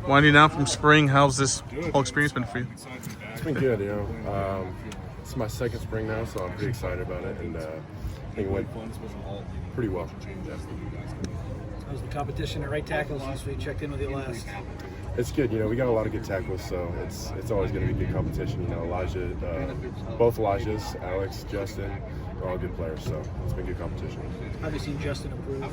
Winding down from spring, how's this whole experience been for you? It's been good, it's my second spring now, so I'm pretty excited about it, and I think it went pretty well. Yeah. How's the competition at right tackle since we checked in with you last? It's good, we got a lot of good tackles, so it's always going to be good competition. Elijah, both Elijahs, Alex, Justin, are all good players, so it's been good competition. How have you seen Justin improve?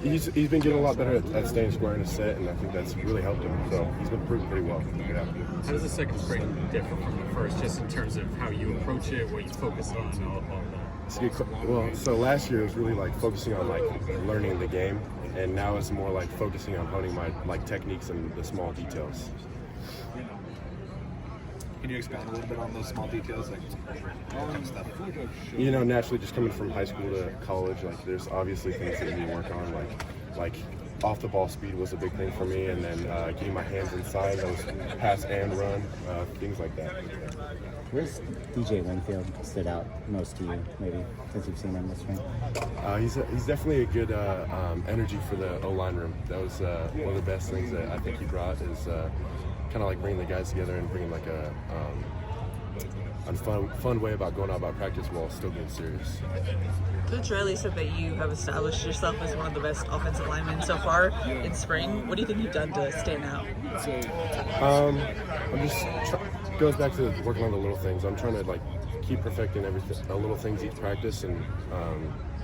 He's been getting a lot better at staying square in a set, and I think that's really helped him. So he's been improving pretty well. Yeah. How does the second spring differ from the first, just in terms of how you approach it, what you focus on, all that? Well, so last year was really like focusing on like learning the game, and now it's more like focusing on honing my like techniques and the small details. Can you expand a little bit on those small details, like all kind of stuff? Naturally, just coming from high school to college, like there's obviously things that you need to work on, like off the ball speed was a big thing for me, and then getting my hands inside, those pass and run, things like that. Where's DJ Winfield stood out most to you, maybe, since you've seen him this spring? He's definitely a good energy for the O-line room. That was one of the best things that I think he brought is kind of like bringing the guys together and bringing like a fun way about going out about practice while still being serious. Coach Riley said that you have established yourself as one of the best offensive linemen so far in spring. What do you think you've done to stand out? I'm just goes back to working on the little things. I'm trying to like keep perfecting everything, little things each practice, and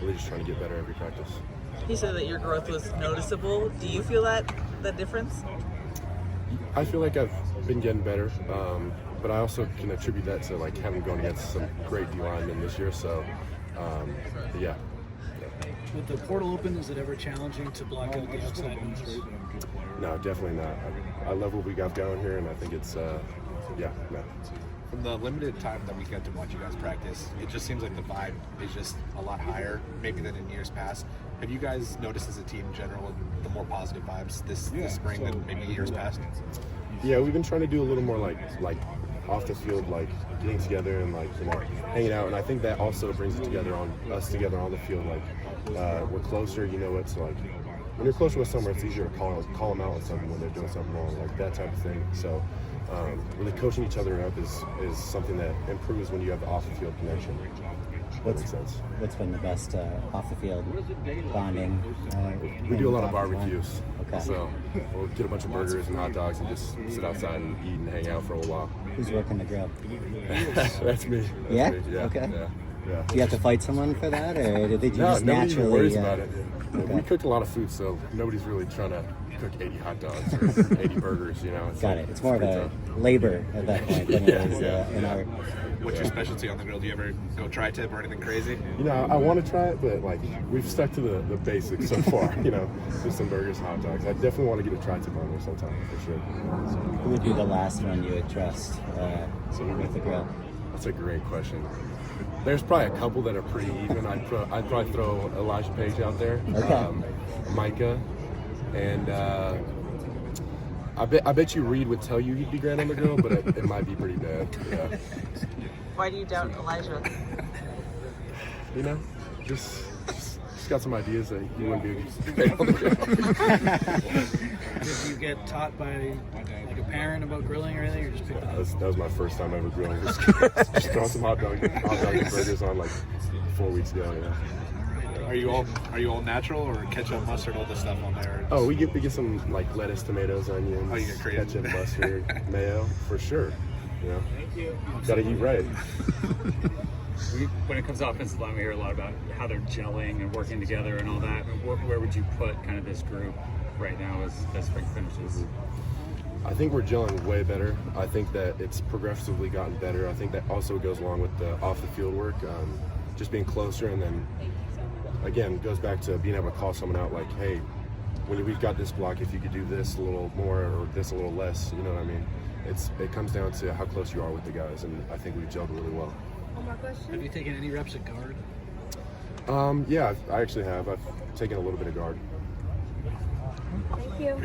really just trying to get better every practice. He said that your growth was noticeable. Do you feel that difference? I feel like I've been getting better, but I also can attribute that to like having gone against some great D linemen this year. So, yeah. With the portal open, is it ever challenging to block out the outside moves? No, definitely not. I love what we got going here, and I think it's, no. From the limited time that we get to watch you guys practice, it just seems like the vibe is just a lot higher, maybe than in years past. Have you guys noticed as a team in general the more positive vibes this spring than maybe years past? Yeah, we've been trying to do a little more like off the field, like getting together and like hanging out, and I think that also brings it together on us together on the field. Like we're closer, it's like when you're closer with someone, it's easier to call them out on something when they're doing something wrong, like that type of thing. So really coaching each other up is something that improves when you have the off the field connection. That makes sense. What's been the best off the field bonding? We do a lot of barbecues. Okay. So we'll get a bunch of burgers and hot dogs and just sit outside and eat and hang out for a while. Who's working the grill? That's me. Yeah? Me. Yeah. Okay. Yeah. Do you have to fight someone for that, or did you just nobody naturally? even worries about it. Okay. We cooked a lot of food, so nobody's really trying to cook 80 hot dogs or 80 burgers. It's Got it. It's more of a labor at that point than it is an art. What's your specialty on the grill? Do you ever go tri-tip or anything crazy? I want to try it, but like we've stuck to the basics so far. Just some burgers, hot dogs. I definitely want to get a tri-tip on there sometime for sure. Who would be the last one you would trust with the grill? That's a great question. There's probably a couple that are pretty even. I'd probably throw Elijah Page out there, Micah, and I bet you Reed would tell you he'd be great on the grill, but it might be pretty bad. Yeah. Why do you doubt Elijah? Just got some ideas that he wouldn't be great on the grill. Did you get taught by like a parent about grilling or anything, or just picked it up? That was my first time ever grilling. Just throwing some hot dogs and burgers on like 4 weeks ago. Yeah. Are you all natural or ketchup, mustard, all this stuff on there? Oh, we get some like lettuce, tomatoes, onions, you get creative. ketchup, mustard, mayo for sure. Thank you. Gotta eat right. When it comes to offensive line, we hear a lot about how they're gelling and working together and all that. Where would you put kind of this group right now as spring finishes? I think we're gelling way better. I think that it's progressively gotten better. I think that also goes along with the off the field work, just being closer, and then again goes back to being able to call someone out like, hey, when we've got this block, if you could do this a little more or this a little less, you know what I mean? It comes down to how close you are with the guys, and I think we've gelled really well. One more question. Have you taken any reps at guard? Yeah, I actually have. I've taken a little bit of guard. Thank you.